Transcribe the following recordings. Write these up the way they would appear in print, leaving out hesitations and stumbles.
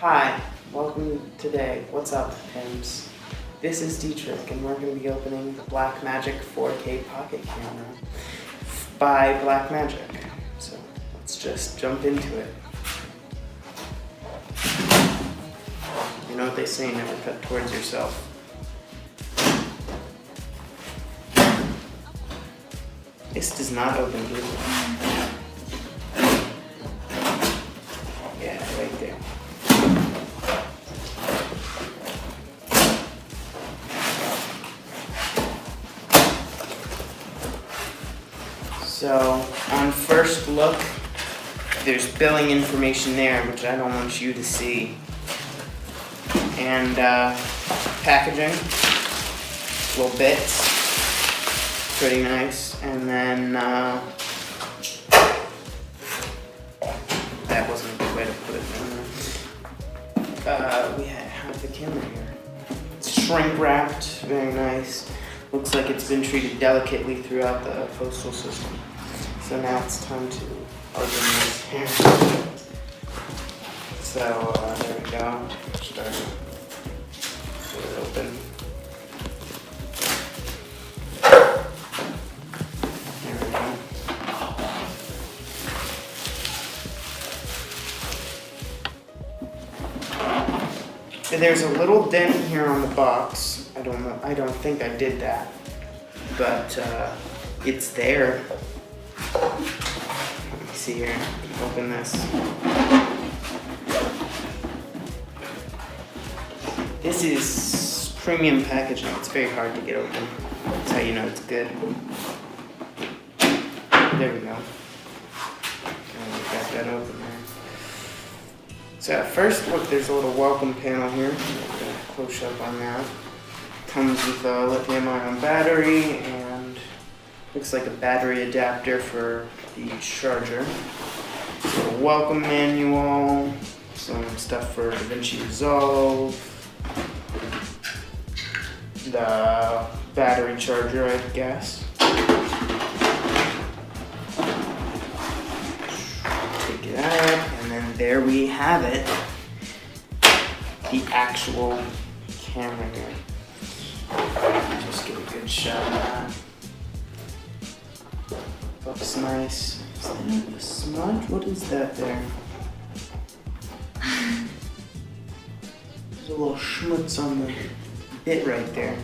Hi, welcome today. What's up, pimps? This is Dietrich, and we're going to be opening the Blackmagic 4K pocket camera by Blackmagic. So let's just jump into it. You know what they say, never cut towards yourself. This does not open easily. Yeah, right there. So, on first look, there's billing information there, which I don't want you to see. And packaging, little bits, pretty nice. And then, that wasn't a good way to put it in there. We have the camera here. It's shrink wrapped, very nice. Looks like it's been treated delicately throughout the postal system. So now it's time to open this here. So there we go. Start it open. There we go. And there's a little dent here on the box. I don't know. I don't think I did that, but it's there. Let me see here. Open this. This is premium packaging. It's very hard to get open. That's how you know it's good. There we go. And we got that open there. So at first look, there's a little welcome panel here. Close up on that. Comes with a lithium-ion battery and looks like a battery adapter for the charger. So a welcome manual, some stuff for DaVinci Resolve, the battery charger, I guess. Take it out, and then there we have it, the actual camera here. Just get a good shot of that. Looks nice. Is that a smudge? What is that there? There's a little schmutz on the bit right there.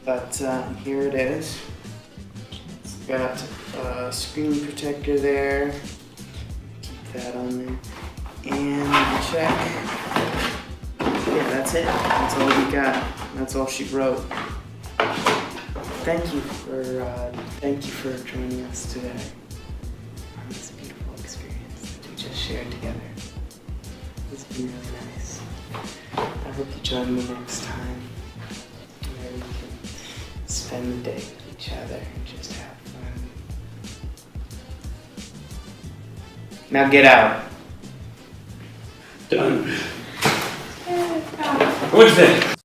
But here it is. It's got a screen protector there. Keep that on there. And check. Yeah, that's it. That's all we got. That's all she wrote. Thank you for joining us today on this beautiful experience that we just shared together. It's been really nice. I hope you join me next time where we can spend the day with each other and just have fun. Now get out. Done. What's that?